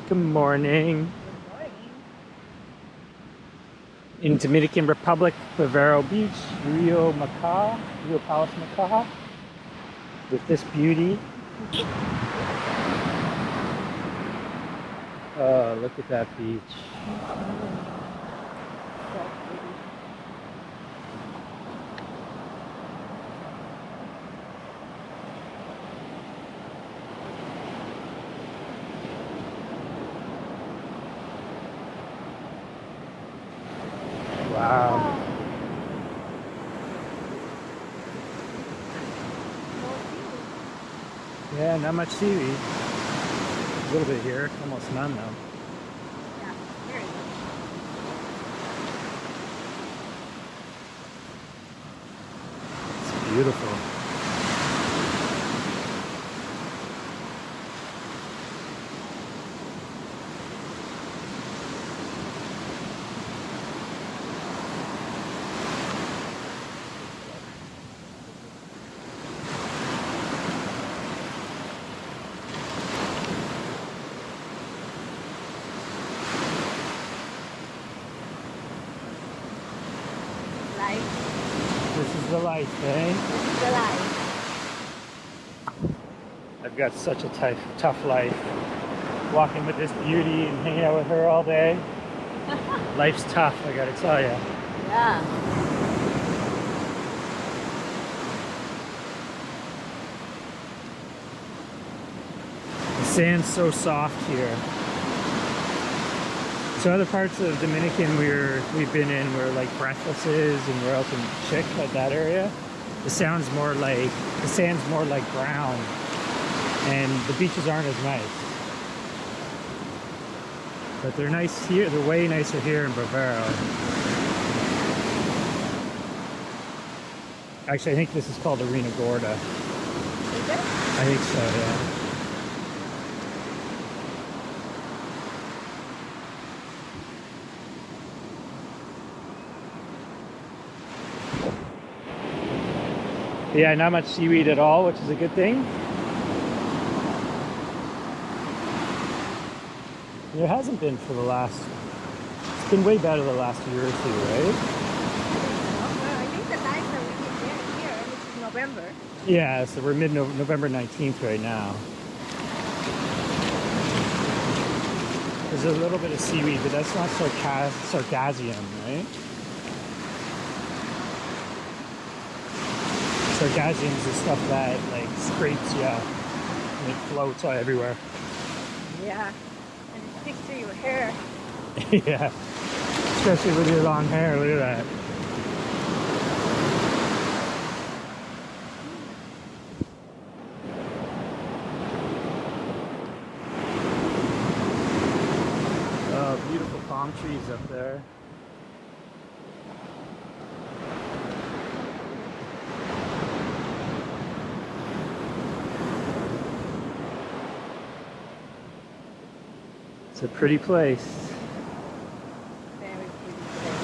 Good morning. Good morning. In Dominican Republic, Bavaro Beach, Rio Palace Macaw, with this beauty. Oh, look at that beach. So pretty. Wow. Oh, no seaweed. Yeah, not much seaweed. A little bit here, almost none though. Yeah, there it is. It's beautiful. Life. This is the life, eh? This is the life. I've got such a tough life. Walking with this beauty and hanging out with her all day. Life's tough, I gotta tell you. Yeah. The sand's so soft here. So other parts of Dominican we've been in where like Breathlesses and Royalton Chick, like that area, the sand's more like brown and the beaches aren't as nice. But they're nice here, they're way nicer here in Bavaro. Actually, I think this is called Arena Gorda. Is it? I think so, yeah. Yeah, not much seaweed at all, which is a good thing. There hasn't been for the last, it's been way better the last year or two, right? Well, I think the times that we get there here, which is November. Yeah, so we're mid-November 19th right now. There's a little bit of seaweed, but that's not sargassum, right? Sargassum is the stuff that like scrapes you and it floats all everywhere. Yeah. And it sticks to your hair. Yeah, especially with your long hair, look at that. Oh, beautiful palm trees up there. It's a pretty place. Very pretty place.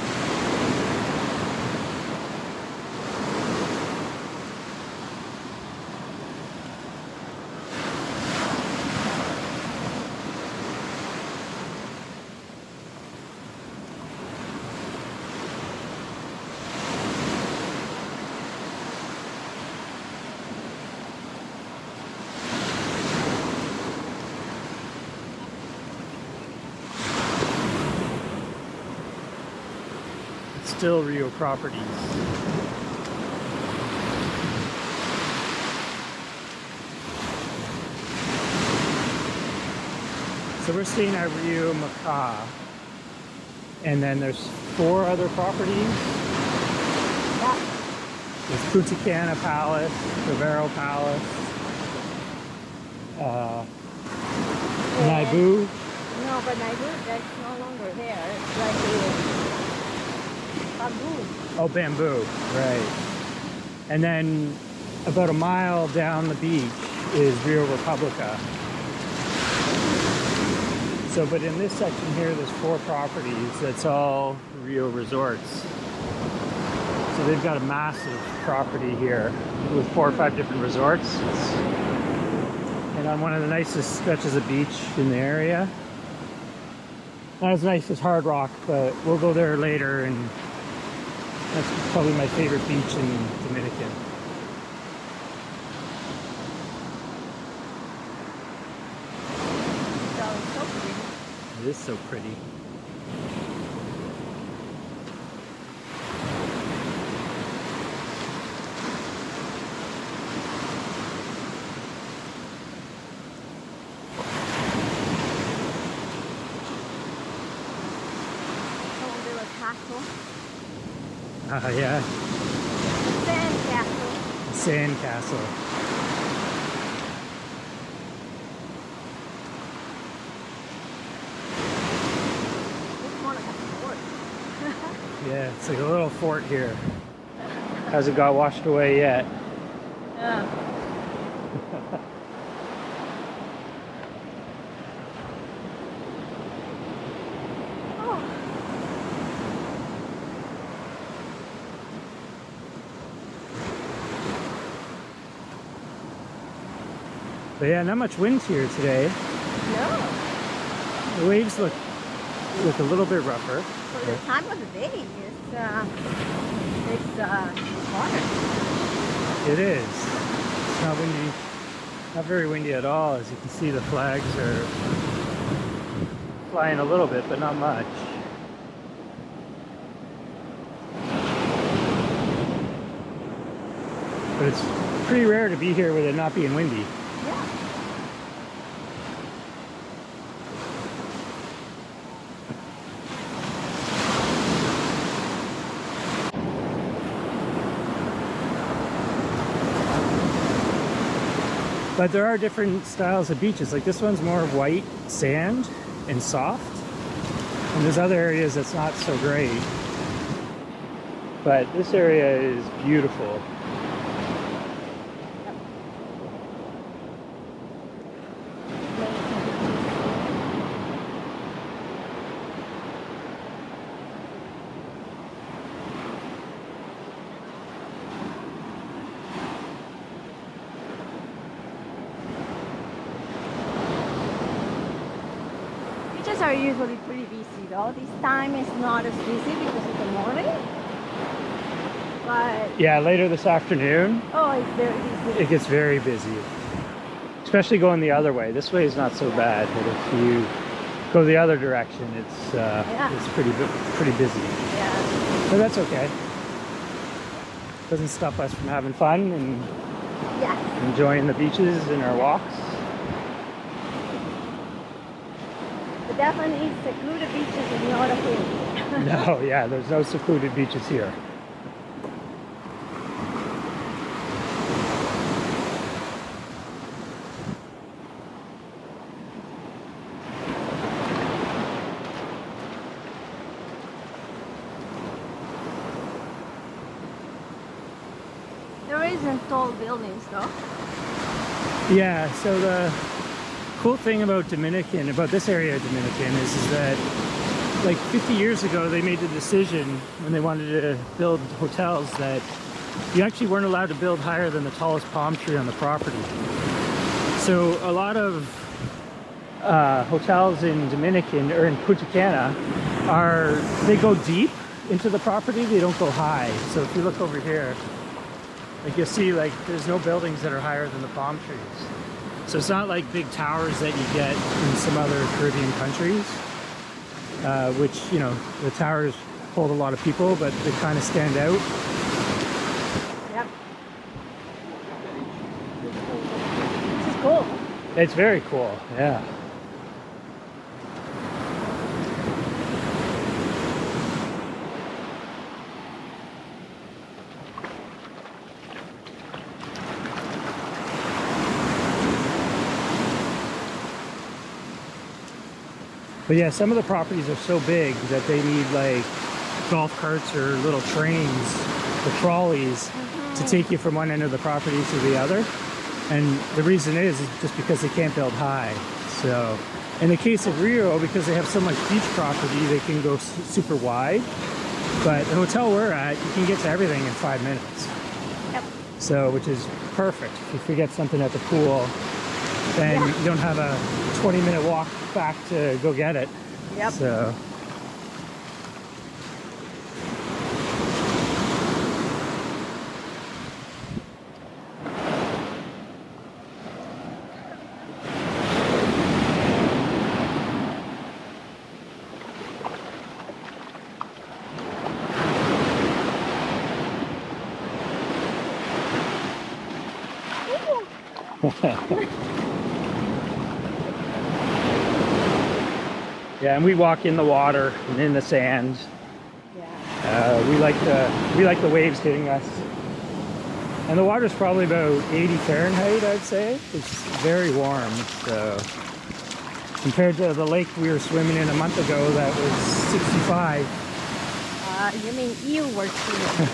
Still Rio properties. So we're staying at Rio Macaw, and then there's 4 other properties. Yeah. There's Punta Cana Palace, Bavaro Palace, Naibu. No, but Naibu, that's no longer there. It's like a bamboo. Oh, Bamboo, right. And then about a mile down the beach is Rio Republica. So, but in this section here, there's 4 properties. That's all Rio resorts. So they've got a massive property here with 4 or 5 different resorts. And on one of the nicest stretches of beach in the area. Not as nice as Hard Rock, but we'll go there later, and that's probably my favorite beach in Dominican. So it's so pretty. It is so pretty. Castle. Yeah, Sand castle. sand castle. It's more like a fort. Yeah, it's like a little fort here. Hasn't got washed away yet. Yeah. But yeah, not much wind here today. No. The waves look a little bit rougher. For the time of the day, it's water. It is. It's not windy, not very windy at all. As you can see, the flags are flying a little bit, but not much. But it's pretty rare to be here with it not being windy. Yeah. But there are different styles of beaches. Like this one's more white sand and soft. And there's other areas that's not so great. But this area is beautiful. Beaches are usually pretty busy though. This time is not as busy because of the morning. But Yeah, later this afternoon, oh, it's very busy. it gets very busy. Especially going the other way. This way is not so bad, but if you go the other direction, it's pretty busy. Yeah. But that's okay. Doesn't stop us from having fun and Yeah. enjoying the beaches and our walks. But definitely secluded beaches is not a thing. No, yeah, there's no secluded beaches here. There isn't tall buildings though. Yeah, so the cool thing about this area of Dominican is that like 50 years ago they made the decision when they wanted to build hotels that you actually weren't allowed to build higher than the tallest palm tree on the property. So a lot of hotels in Dominican or in Punta Cana they go deep into the property, they don't go high. So if you look over here, like you'll see like there's no buildings that are higher than the palm trees. So it's not like big towers that you get in some other Caribbean countries, which, you know, the towers hold a lot of people, but they kind of stand out. Yep. This is cool. It's very cool, yeah. But yeah, some of the properties are so big that they need like golf carts or little trains or trolleys to take you from one end of the property to the other. And the reason is just because they can't build high. So in the case of Rio, because they have so much beach property, they can go super wide. But the hotel we're at, you can get to everything in 5 minutes. Yep. So, which is perfect. If you forget something at the pool, then you don't have a 20-minute walk back to go get it. Yep. So. Yeah, and we walk in the water and in the sand. Yeah. We like the waves hitting us. And the water's probably about 80 Fahrenheit, I'd say. It's very warm, so compared to the lake we were swimming in a month ago that was 65. You mean you were swimming?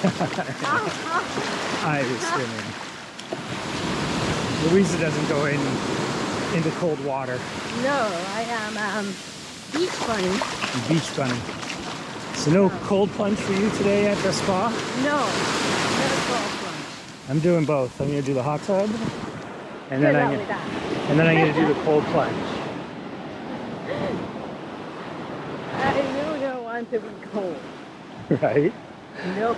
I was swimming. Luisa doesn't go into cold water. No, I am beach bunny. Beach bunny. So no cold plunge for you today at the spa? No, never cold plunge. I'm doing both. I'm gonna do the hot tub, and Good then luck with that. I'm gonna do the cold plunge. I do not want to be cold. Right? Nope.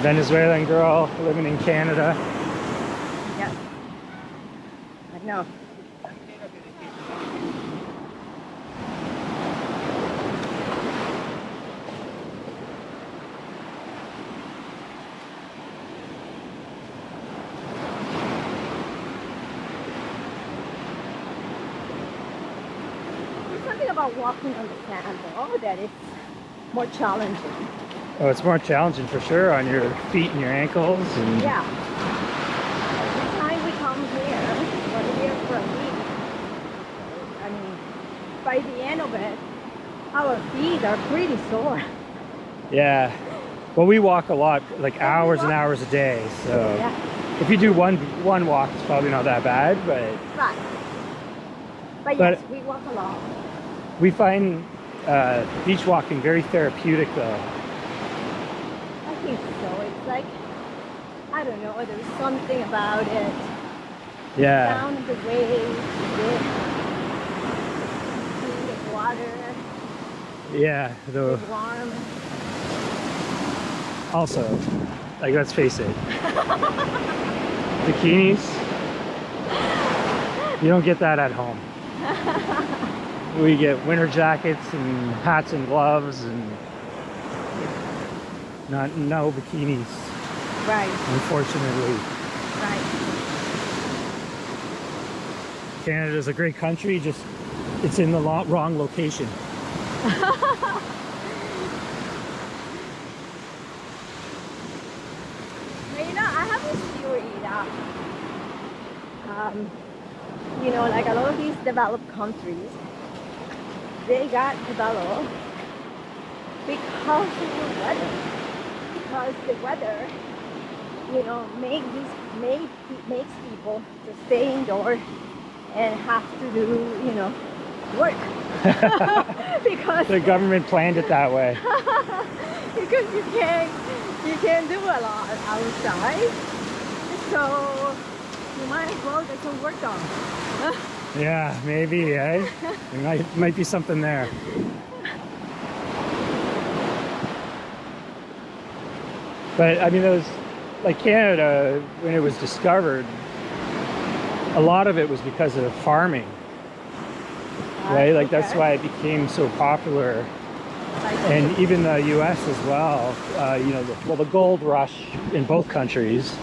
Venezuelan girl living in Canada. Yeah. I know. There's something about walking on the sand, though, that it's more challenging. Oh, it's more challenging for sure on your feet and your ankles. And Yeah. Every time we come here, we're here for a week. I mean, by the end of it, our feet are pretty sore. yeah. Well, we walk a lot, like hours and hours a day. So Yeah. if you do one walk, it's probably not that bad. But Right. But yes, we walk a lot. we find beach walking very therapeutic, though. I think so. It's like, I don't know, there's something about it. Yeah. Sound of the waves, the water, Yeah. the warm. Also, like, let's face it, bikinis, you don't get that at home. We get winter jackets and hats and gloves and no bikinis, Right, unfortunately. right. Canada's a great country, just it's in the wrong location. But you know, I have this theory that, you know, like a lot of these developed countries, they got developed because of the weather. Because the weather, you know, makes people to stay indoors and have to do, you know, work. Because The government planned it that way. because you can't do a lot outside, so you might as well get some work done. Yeah, maybe, eh? There might be something there. But I mean, those, like Canada, when it was discovered, a lot of it was because of farming, right? Like that's Okay. why it became so popular. Like, And even the U.S. as well. You know, the gold rush in both countries,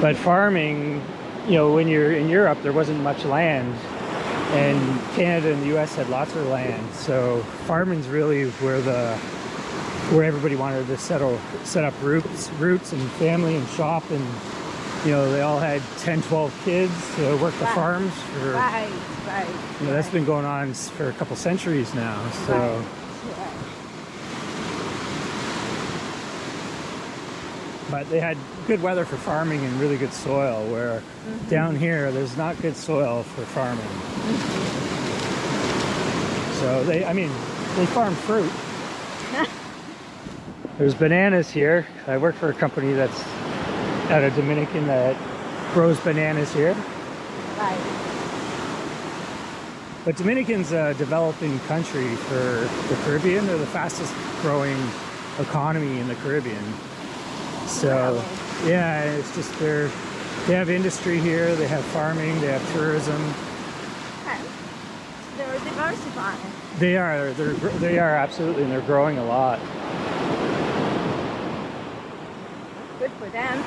but farming. You know, when you're in Europe, there wasn't much land, and Canada and the U.S. had lots of land. So farming's really where everybody wanted to set up roots and family and shop, and you know, they all had 10, 12 kids to work the Right. farms for. right. You know, that's been going on for a couple centuries now. So. Right. But they had good weather for farming and really good soil, where down here there's not good soil for farming. So they farm fruit. There's bananas here. I work for a company that's out of Dominican that grows bananas here. Right. But Dominican's a developing country for the Caribbean. They're the fastest growing economy in the Caribbean. So yeah, it's just they have industry here, they have farming, they have tourism. Okay. They're diversifying. They are absolutely, and they're growing a lot. Good for them.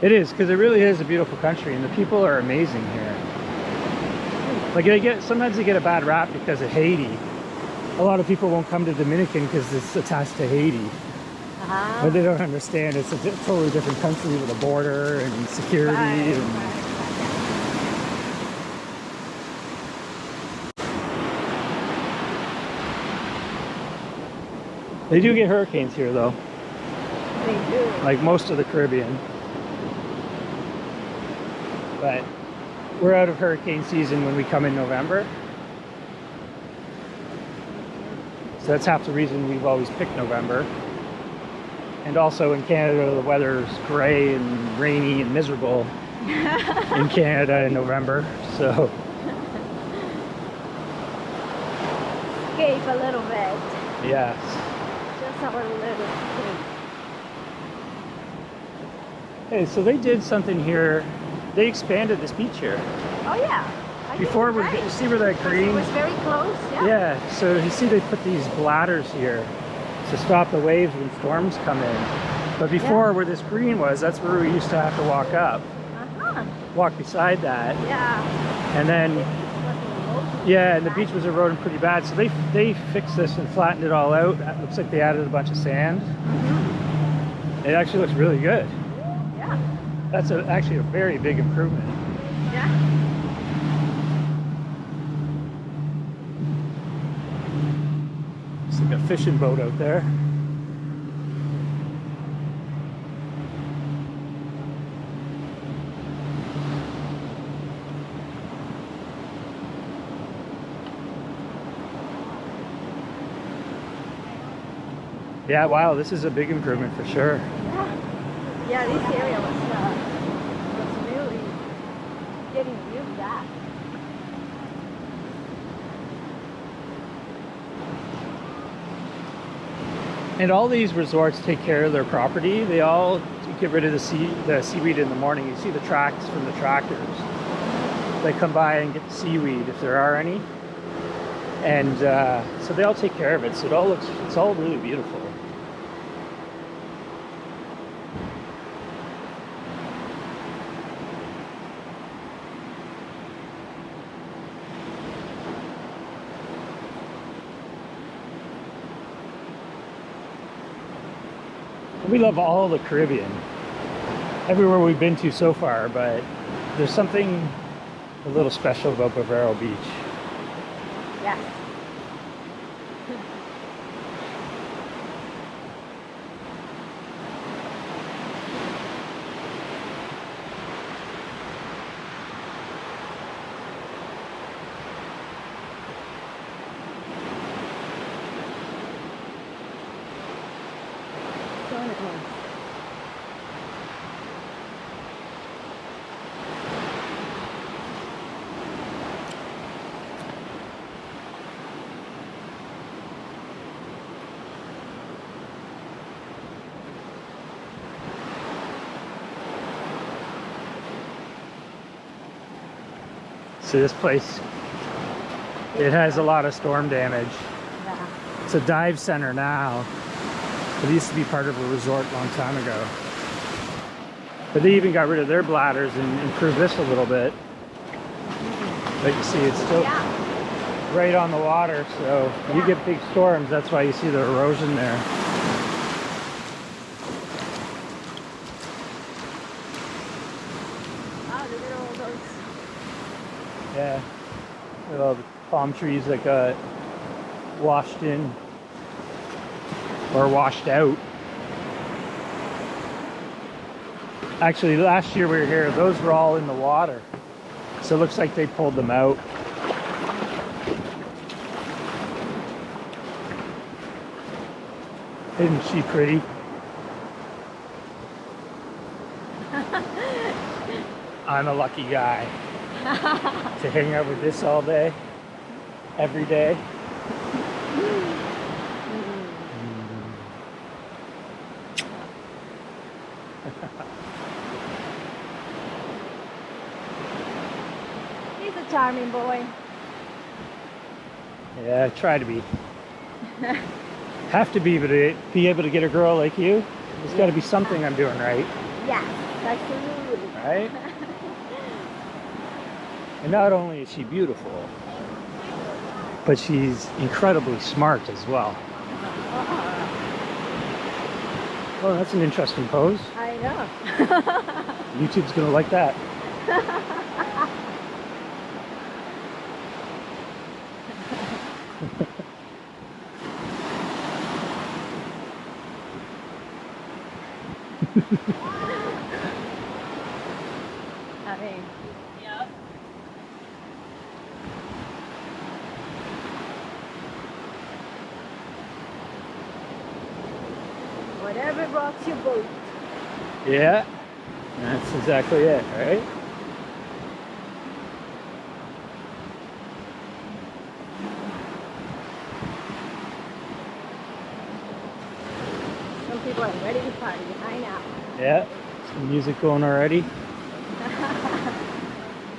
It is, because it really is a beautiful country, and the people are amazing here. Like sometimes they get a bad rap because of Haiti. A lot of people won't come to Dominican because it's attached to Haiti. But they don't understand it's a totally different country with a border and security. Right. They do get hurricanes here though. They do. Like most of the Caribbean. But we're out of hurricane season when we come in November. So that's half the reason we've always picked November. And also in Canada, the weather's gray and rainy and miserable in Canada in November, so. Escape a little bit. Yes. Just a little escape. Hey, so they did something here. They expanded this beach here. Oh yeah. Before, you see where that green? It was very close, yeah. Yeah, so you see they put these bladders here to stop the waves when storms come in. But before, where this green was, that's where we used to have to walk up. Walk beside that. Yeah. And then, yeah, and the beach was eroding pretty bad. So they fixed this and flattened it all out. It looks like they added a bunch of sand. It actually looks really good. Yeah. That's actually a very big improvement. Yeah. It's like a fishing boat out there. Yeah, wow, this is a big improvement for sure. Yeah, this area was really getting used back. And all these resorts take care of their property. They all get rid of the seaweed in the morning. You see the tracks from the tractors. They come by and get the seaweed if there are any. And so they all take care of it. So it's all really beautiful. We love all the Caribbean, everywhere we've been to so far, but there's something a little special about Bavaro Beach. Yeah. See this place, it has a lot of storm damage. Yeah. It's a dive center now. It used to be part of a resort a long time ago. But they even got rid of their bladders and improved this a little bit. But you see it's still right on the water, so you get big storms, that's why you see the erosion there. Yeah, with all the palm trees that got washed in or washed out. Actually, last year we were here, those were all in the water. So it looks like they pulled them out. Isn't she pretty? I'm a lucky guy to hang out with this all day. every day. He's a charming boy. Yeah, I try to be. Have to be, but to be able to get a girl like you, there's got to be something I'm doing right. Yes, absolutely. Right? And not only is she beautiful, but she's incredibly smart as well. Oh, that's an interesting pose. I know. YouTube's gonna like that. I mean, yeah. Whatever rocks your boat. Yeah, that's exactly it, right? Some people are ready to party. I know. Yeah, some music going already.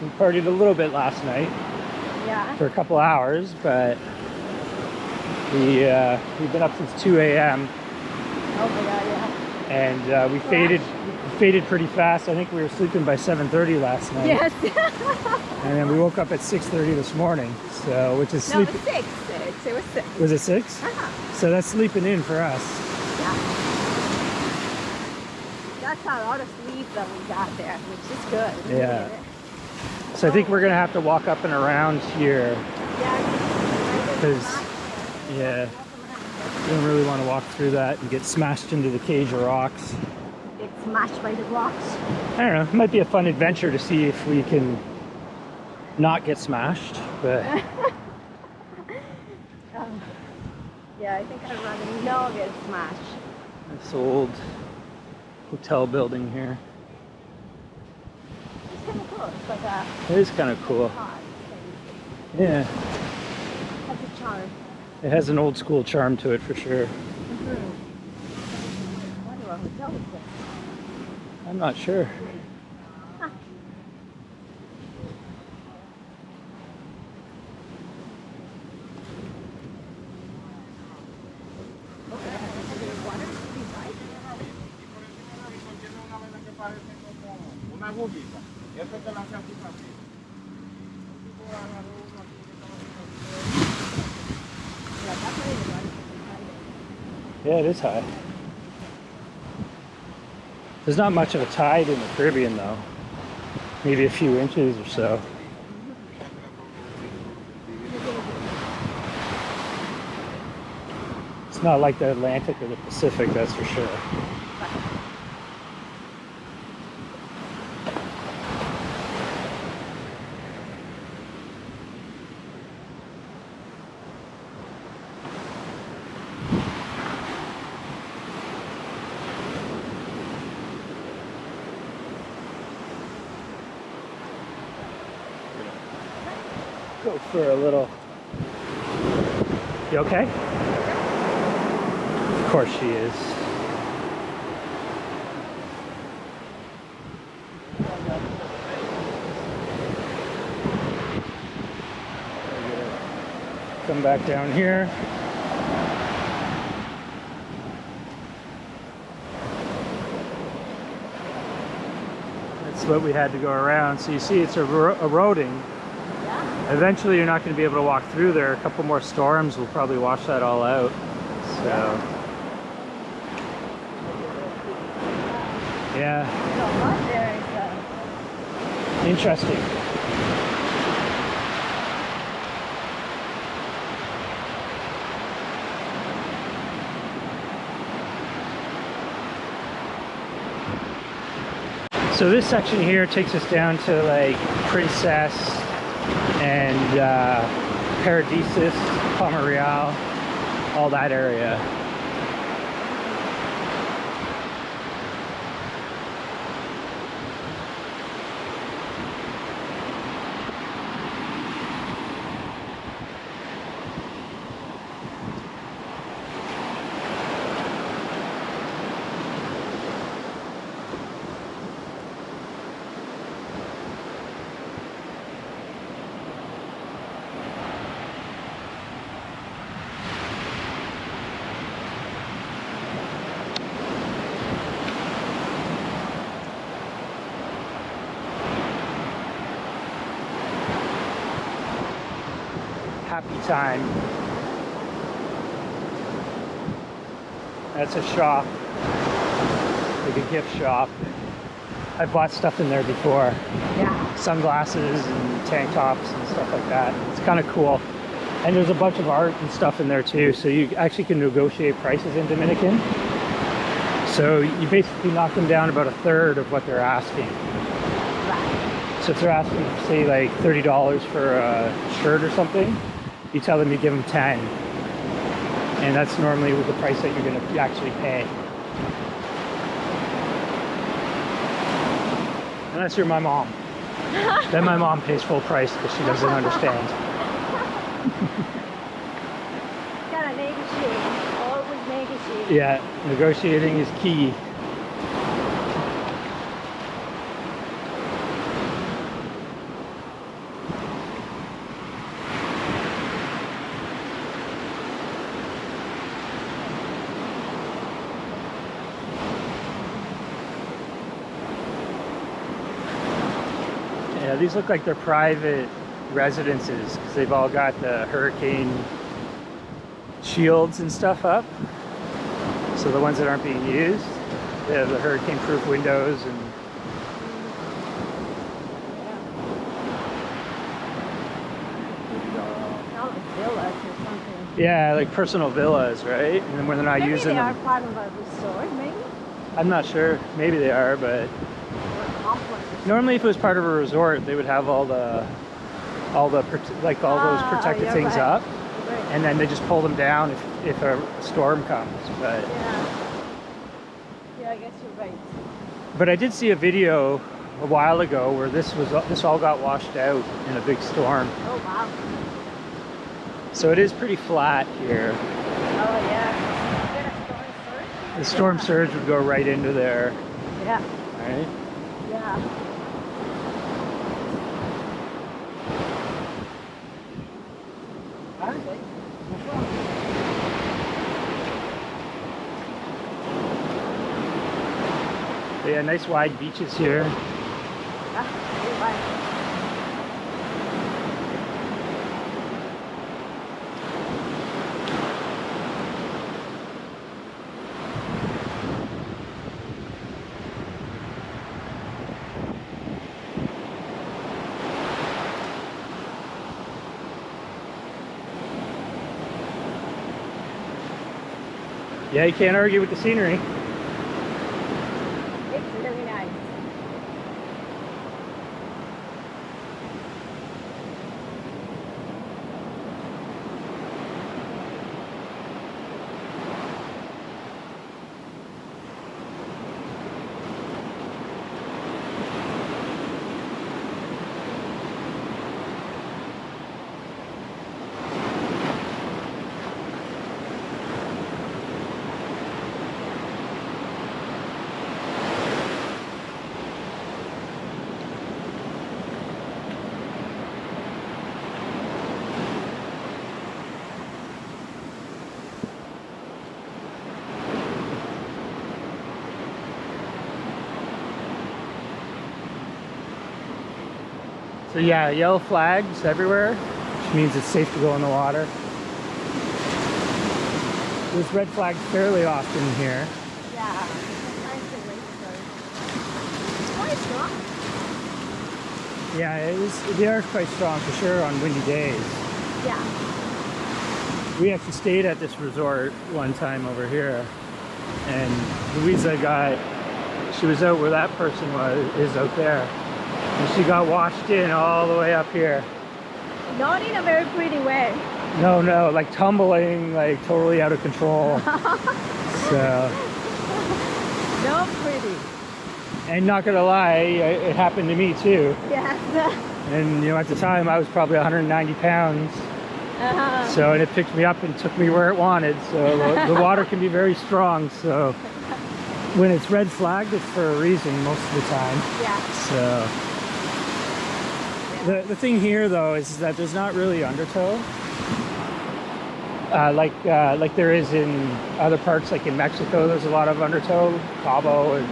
We partied a little bit last night Yeah. for a couple hours, but we've been up since 2 a.m. Oh my God, yeah. and we faded pretty fast. I think we were sleeping by 7:30 last night. Yes. And then we woke up at 6:30 this morning, so which is No, it sleeping. was 6. It was 6. Was it 6? Uh-huh. So that's sleeping in for us. Yeah. That's a lot of sleep that we got there, which is good. Yeah. So I think we're gonna have to walk up and around here because, yeah, we don't really want to walk through that and get smashed into the cage of rocks. Get smashed by the rocks. I don't know. It might be a fun adventure to see if we can not get smashed, but Yeah, I think I'd rather not get smashed. this old hotel building here. It's kind of cool. It's like a It is kind of cool. car thing. Yeah, Has a charm. it has an old school charm to it for sure. I wonder what hotel is this? I'm not sure. Huh. Okay, has there water inside? Una bobita. Eso te lanza así fácil. Yeah, definitely the water inside. Yeah, it is high. There's not much of a tide in the Caribbean though. Maybe a few inches or so. It's not like the Atlantic or the Pacific, that's for sure. Go for a little. You okay? Of course she is. Come back down here. That's what we had to go around. So you see it's eroding. Yeah. Eventually you're not going to be able to walk through there. A couple more storms will probably wash that all out. So, yeah, So what there is interesting. So this section here takes us down to like Princess and Paradisus, Palma Real, all that area. happy time. That's a shop, like a gift shop. I've bought stuff in there before. Yeah. Sunglasses and tank tops and stuff like that. It's kind of cool. And there's a bunch of art and stuff in there too, so you actually can negotiate prices in Dominican. So you basically knock them down about a third of what they're asking. Right. So if they're asking, say, like $30 for a shirt or something, you tell them you give them 10. And that's normally the price that you're going to actually pay. Unless you're my mom. Then my mom pays full price because she doesn't understand. Gotta negotiate. Always negotiate. Yeah, negotiating is key. Yeah, these look like they're private residences because they've all got the hurricane shields and stuff up. So the ones that aren't being used, they have the hurricane proof windows and Not like villas or something. yeah, like personal villas, right? And then when they're not Maybe using they are them, part of a resort, maybe? I'm not sure. Maybe they are, but Or a complex. normally if it was part of a resort, they would have all those protected you're things right. up, Right. and then they just pull them down if a storm comes. But Yeah, I guess you're right. But I did see a video a while ago where this all got washed out in a big storm. Oh, wow. So it is pretty flat here. Oh, yeah. Is there a storm surge? The storm surge would go right into there, Yeah. right? Yeah. But yeah, nice wide beaches here. Ah, you're right. Yeah, you can't argue with the scenery. It's really nice. So yeah, yellow flags everywhere, which means it's safe to go in the water. There's red flags fairly often here. Yeah. Sometimes the wind It's quite strong. Yeah, they are quite strong for sure on windy days. Yeah. We actually stayed at this resort one time over here, and Luisa she was out where that person is out there. And she got washed in all the way up here. Not in a very pretty way. No, like tumbling, like totally out of control. So, Not pretty. and not gonna lie, it happened to me too. Yes. And you know, at the time I was probably 190 pounds. So, and it picked me up and took me where it wanted. So the water can be very strong. So when it's red flagged, it's for a reason most of the time. Yeah. So the thing here though is that there's not really undertow. Like there is in other parts, like in Mexico, there's a lot of undertow, Cabo, and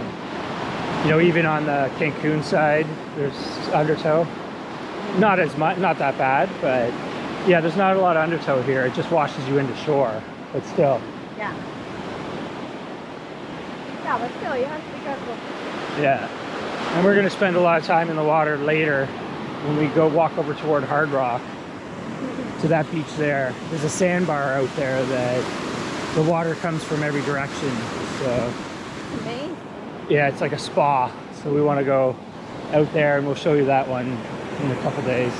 you know, even on the Cancun side, there's undertow. Not as much, not that bad, but Yeah, there's not a lot of undertow here. It just washes you into shore, but still. Yeah. Yeah, but still, you have to be careful. Yeah. And we're going to spend a lot of time in the water later when we go walk over toward Hard Rock to that beach there. There's a sandbar out there that the water comes from every direction. So, Amazing. yeah, it's like a spa. So we want to go out there and we'll show you that one in a couple days.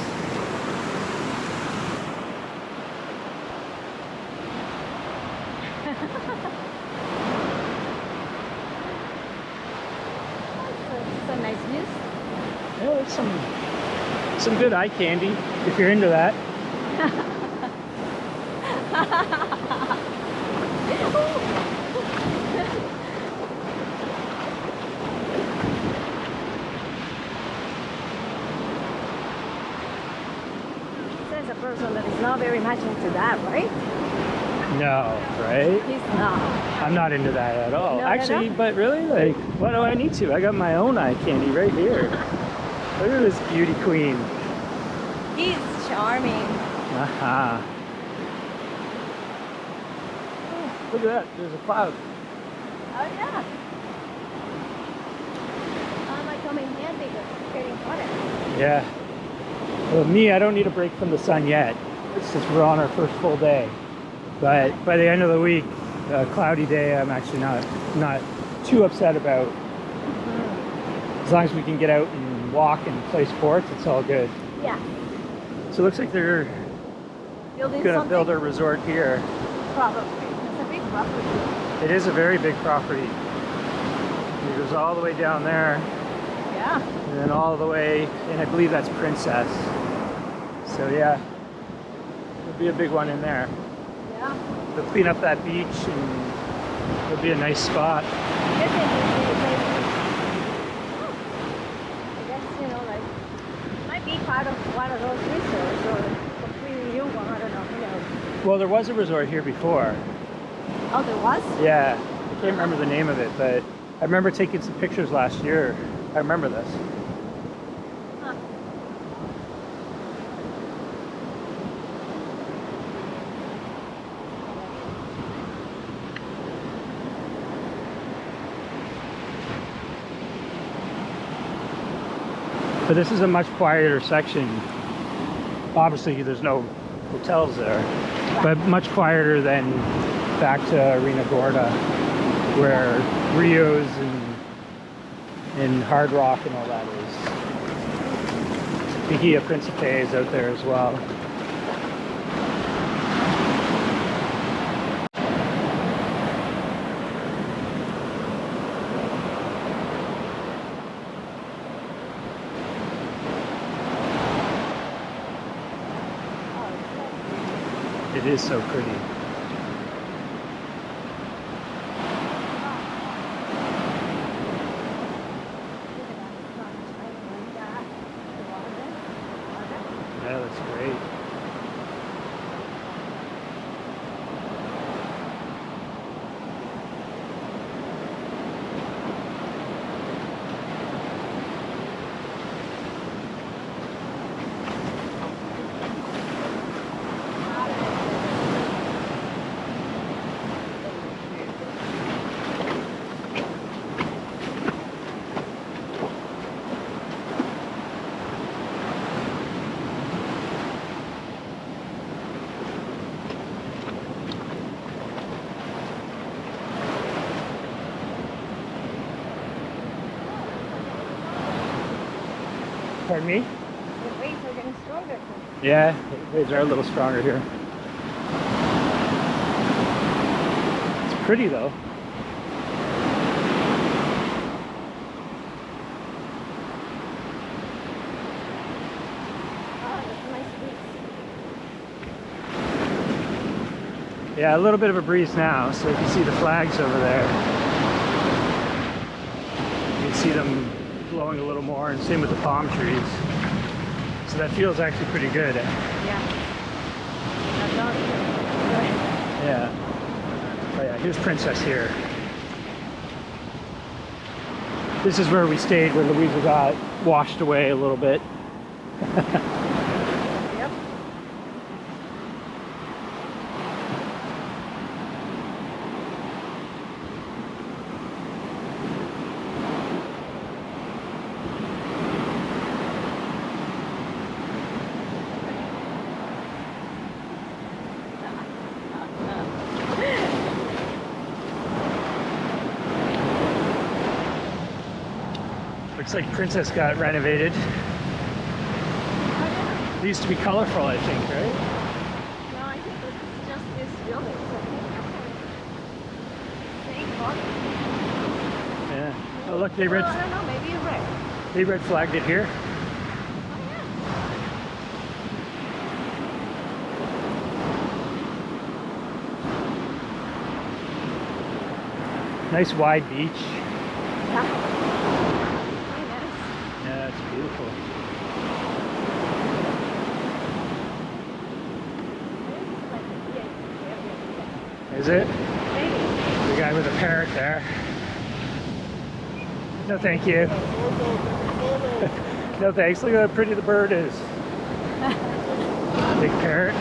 Some nice views. Yeah, there's some good eye candy if you're into that. There's a person that is not very much into that, right? No, right? He's not. I'm not into that at all. No, Actually, no? but really, like, what do I need to? I got my own eye candy right here. Look at this beauty queen. He's charming. Aha. Oh, look at that. There's a cloud. Oh yeah. Might come in handy because it's getting hotter. Yeah. Well, me, I don't need a break from the sun yet. Since we're on our first full day. But by the end of the week, a cloudy day, I'm actually not too upset about. As long as we can get out and walk and play sports, it's all good. Yeah. So it looks like they're Building gonna something? build a resort here. Probably. It's a big property. It is a very big property. It goes all the way down there, Yeah. and then all the way, and I believe that's Princess. So yeah, there'll be a big one in there. Yeah. They'll clean up that beach, and it'll be a nice spot. I guess, you know, like, might be part of one of those resorts or completely new one, I don't know, who knows. Well, there was a resort here before. Oh, there was? Yeah, I can't remember the name of it, but I remember taking some pictures last year. I remember this. Huh. But this is a much quieter section. Obviously, there's no hotels there, but much quieter than back to Arena Gorda, where Rio's and Hard Rock and all that is. Bahia Principe is out there as well. It is so pretty. Yeah, that's great. Pardon me? The waves are getting stronger. Yeah, the waves are a little stronger here. It's pretty though. Oh, that's a nice breeze. Yeah, a little bit of a breeze now, so you can see the flags over there. You can see them blowing a little more, and same with the palm trees. So that feels actually pretty good. Yeah. That's all good. Yeah. Oh yeah, here's Princess here. This is where we stayed when Luisa got washed away a little bit. Yep. Looks like Princess got renovated. It used to be colorful, I think, right? No, I think it's just this building. Same color. Yeah. Oh, look, they Well, red I don't know, maybe red. flagged it here. Oh, yeah. Nice wide beach. Yeah. Very nice. Yeah, it's beautiful. Is it? Maybe. The guy with a parrot there. No, thank you. No, thanks. Look at how pretty the bird is. Big parrot.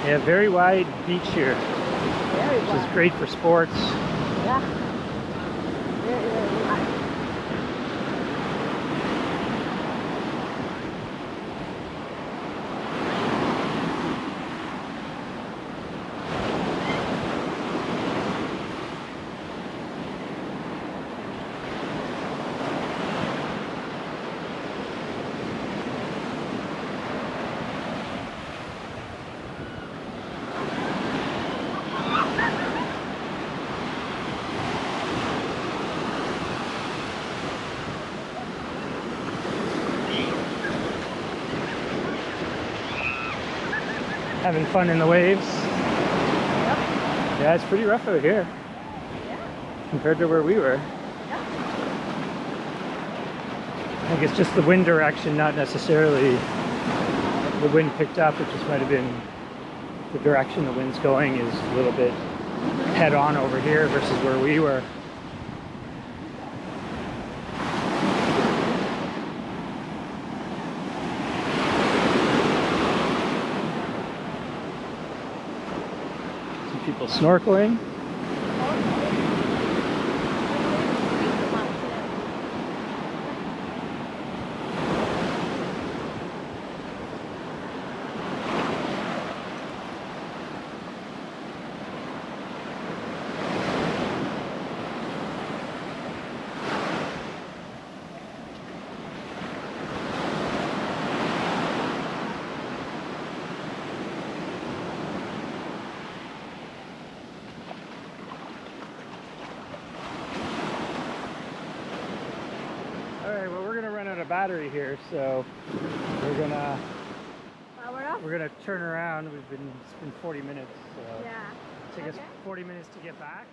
Yeah, very wide beach here, Very which wide. is great for sports. Yeah. Very, very wide. Having fun in the waves. Yep. Yeah, it's pretty rough out here Yeah. compared to where we were. Yeah. I think it's just the wind direction, not necessarily the wind picked up. It just might have been the direction the wind's going is a little bit head on over here versus where we were. Some people snorkeling. Alright, well, we're gonna run out of battery here, so we're gonna Power up? turn around. It's been 40 minutes, so Yeah. take us Okay. 40 minutes to get back.